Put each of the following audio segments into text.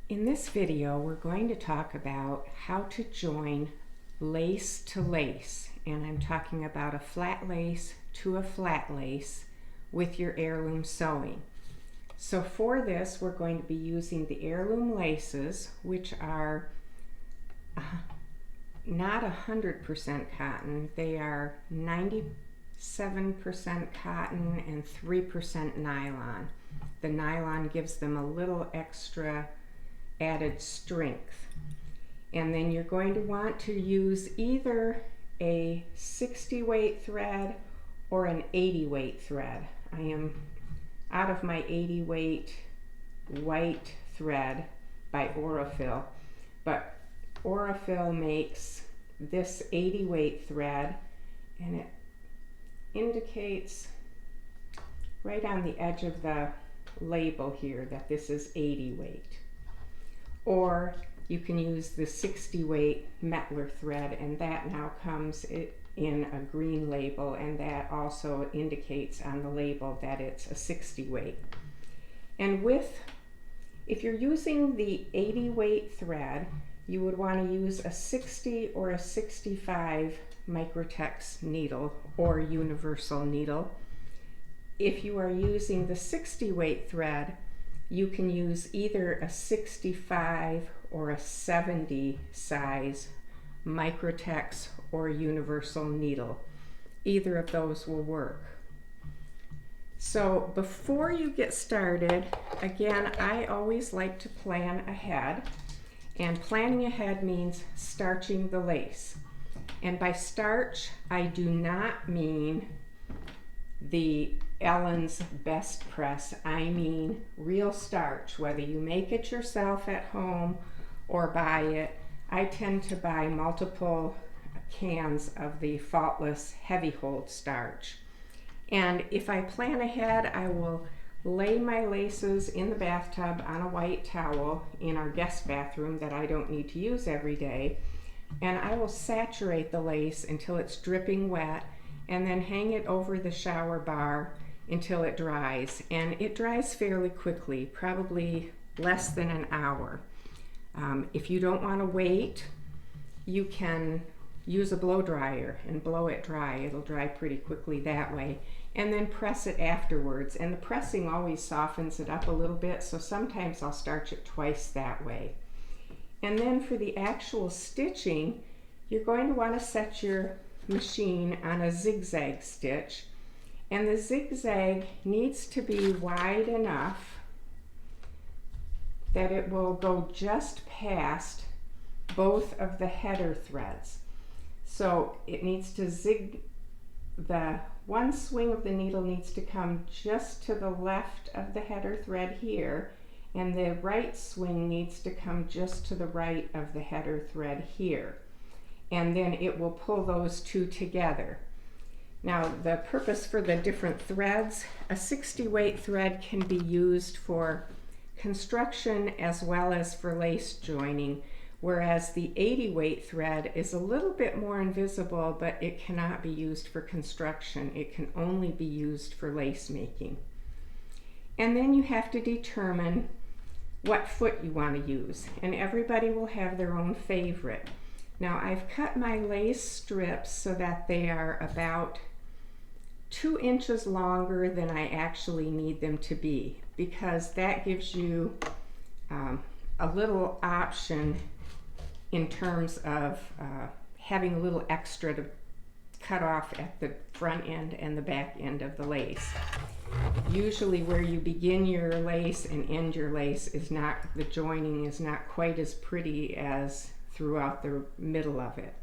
In this video, we're going to talk about how to join lace to lace, and I'm talking about a flat lace to a flat lace with your heirloom sewing. So for this, we're going to be using the heirloom laces, which are not 100% cotton. They are 97% cotton and 3% nylon. The nylon gives them a little extra added strength. And then you're going to want to use either a 60 weight thread or an 80 weight thread. I am out of my 80 weight white thread by Aurifil, but Aurifil makes this 80 weight thread, and it indicates right on the edge of the label here that this is 80 weight. Or you can use the 60 weight Mettler thread, and that now comes in a green label, and that also indicates on the label that it's a 60 weight. And if you're using the 80 weight thread, you would want to use a 60 or a 65 Microtex needle or universal needle. If you are using the 60 weight thread, you can use either a 65 or a 70 size Microtex or universal needle. Either of those will work. So before you get started, again, I always like to plan ahead. And planning ahead means starching the lace. And by starch, I do not mean the Ellen's Best Press. I mean real starch, whether you make it yourself at home or buy it. I tend to buy multiple cans of the Faultless Heavy Hold starch. And if I plan ahead, I will lay my laces in the bathtub on a white towel in our guest bathroom that I don't need to use every day. And I will saturate the lace until it's dripping wet, and then hang it over the shower bar until it dries. And it dries fairly quickly, probably less than an hour. If you don't want to wait, you can use a blow dryer and blow it dry. It'll dry pretty quickly that way. And then press it afterwards. And the pressing always softens it up a little bit, so sometimes I'll starch it twice that way. And then for the actual stitching, you're going to want to set your machine on a zigzag stitch, and the zigzag needs to be wide enough that it will go just past both of the header threads. So it needs to zig, the one swing of the needle needs to come just to the left of the header thread here, and the right swing needs to come just to the right of the header thread here. And then it will pull those two together. Now, the purpose for the different threads, a 60 weight thread can be used for construction as well as for lace joining, whereas the 80 weight thread is a little bit more invisible, but it cannot be used for construction. It can only be used for lace making. And then you have to determine what foot you want to use, and everybody will have their own favorite. Now, I've cut my lace strips so that they are about 2 inches longer than I actually need them to be, because that gives you a little option in terms of having a little extra to cut off at the front end and the back end of the lace. Usually where you begin your lace and end your lace is not, the joining is not quite as pretty as throughout the middle of it.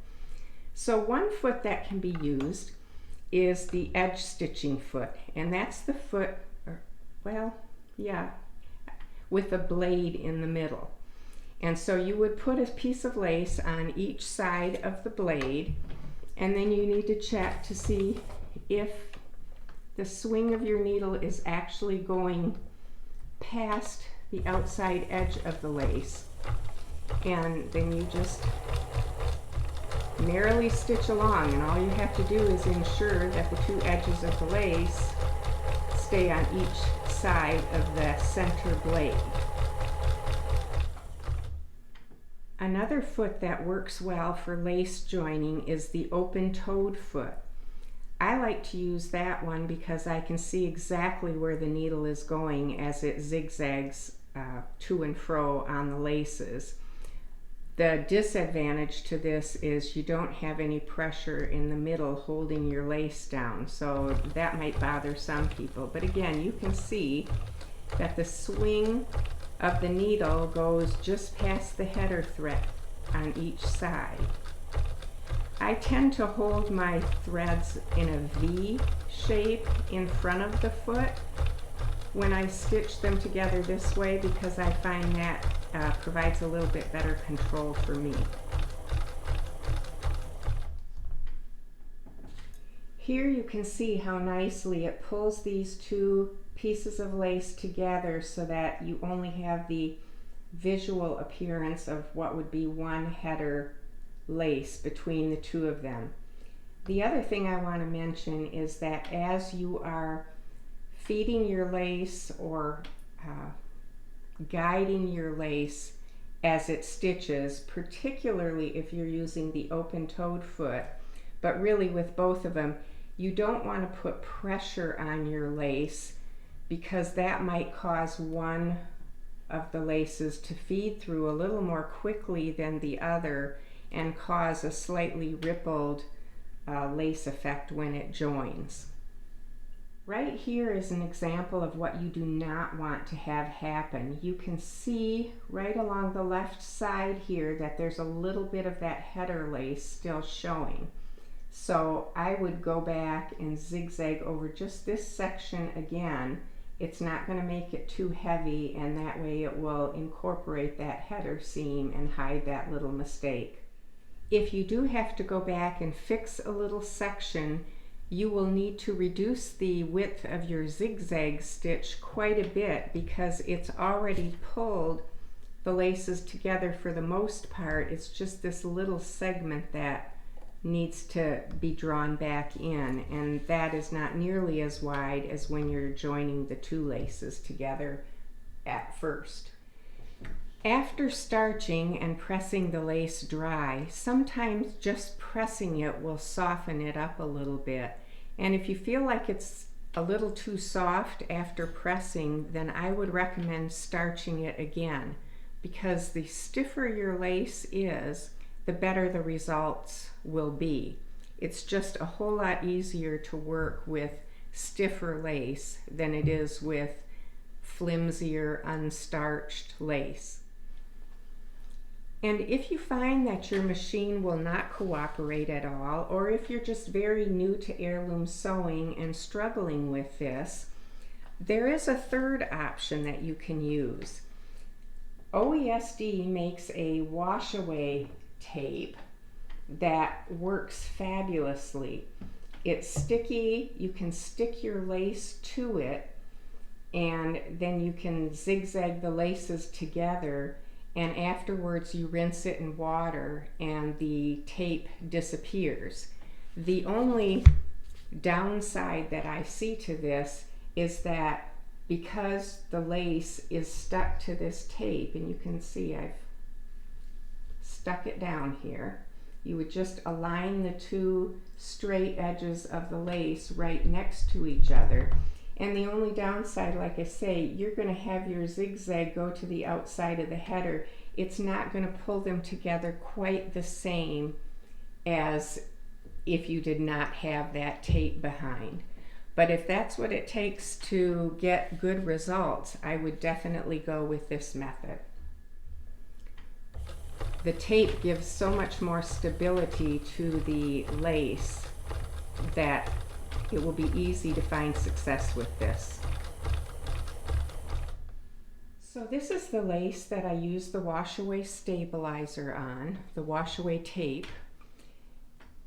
So one foot that can be used is the edge stitching foot, and that's the foot, with a blade in the middle. And so you would put a piece of lace on each side of the blade, and then you need to check to see if the swing of your needle is actually going past the outside edge of the lace. And then you just merrily stitch along, and all you have to do is ensure that the two edges of the lace stay on each side of the center blade. Another foot that works well for lace joining is the open-toed foot. I like to use that one because I can see exactly where the needle is going as it zigzags to and fro on the laces. The disadvantage to this is you don't have any pressure in the middle holding your lace down, so that might bother some people. But again, you can see that the swing of the needle goes just past the header thread on each side. I tend to hold my threads in a V shape in front of the foot when I stitch them together this way because I find that provides a little bit better control for me. Here you can see how nicely it pulls these two pieces of lace together so that you only have the visual appearance of what would be one header lace between the two of them. The other thing I want to mention is that as you are feeding your lace or guiding your lace as it stitches, particularly if you're using the open-toed foot, but really with both of them, you don't want to put pressure on your lace because that might cause one of the laces to feed through a little more quickly than the other and cause a slightly rippled lace effect when it joins. Right here is an example of what you do not want to have happen. You can see right along the left side here that there's a little bit of that header lace still showing. So I would go back and zigzag over just this section again. It's not going to make it too heavy, and that way it will incorporate that header seam and hide that little mistake. If you do have to go back and fix a little section, you will need to reduce the width of your zigzag stitch quite a bit because it's already pulled the laces together for the most part. It's just this little segment that needs to be drawn back in, and that is not nearly as wide as when you're joining the two laces together at first. After starching and pressing the lace dry, sometimes just pressing it will soften it up a little bit. And if you feel like it's a little too soft after pressing, then I would recommend starching it again, because the stiffer your lace is, the better the results will be. It's just a whole lot easier to work with stiffer lace than it is with flimsier, unstarched lace. And if you find that your machine will not cooperate at all, or if you're just very new to heirloom sewing and struggling with this, there is a third option that you can use. OESD makes a wash-away tape that works fabulously. It's sticky, you can stick your lace to it, and then you can zigzag the laces together, and afterwards you rinse it in water and the tape disappears. The only downside that I see to this is that because the lace is stuck to this tape, and you can see I've stuck it down here, you would just align the two straight edges of the lace right next to each other. And the only downside, like I say, you're going to have your zigzag go to the outside of the header. It's not going to pull them together quite the same as if you did not have that tape behind. But if that's what it takes to get good results, I would definitely go with this method. The tape gives so much more stability to the lace that it will be easy to find success with this. So this is the lace that I used the wash-away stabilizer on, the wash-away tape.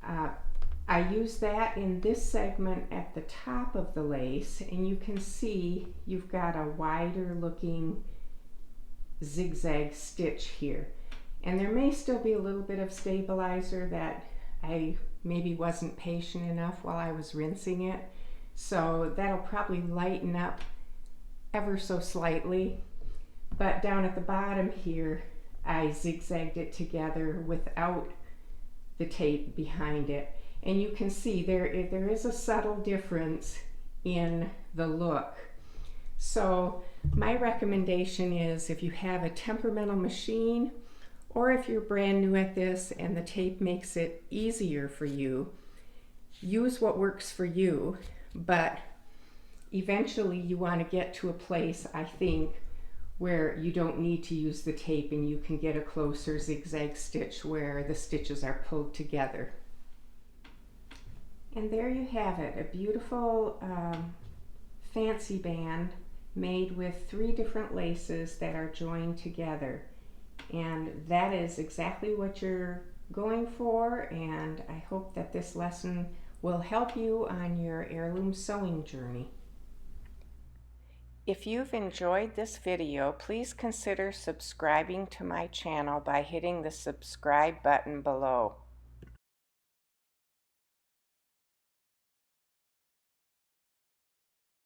I used that in this segment at the top of the lace, and you can see you've got a wider looking zigzag stitch here. And there may still be a little bit of stabilizer that I maybe wasn't patient enough while I was rinsing it. So that'll probably lighten up ever so slightly. But down at the bottom here, I zigzagged it together without the tape behind it. And you can see there is a subtle difference in the look. So my recommendation is, if you have a temperamental machine, or if you're brand new at this and the tape makes it easier for you, use what works for you. But eventually you want to get to a place, I think, where you don't need to use the tape and you can get a closer zigzag stitch where the stitches are pulled together. And there you have it, a beautiful fancy band made with 3 different laces that are joined together. And that is exactly what you're going for, and I hope that this lesson will help you on your heirloom sewing journey. If you've enjoyed this video, please consider subscribing to my channel by hitting the subscribe button below.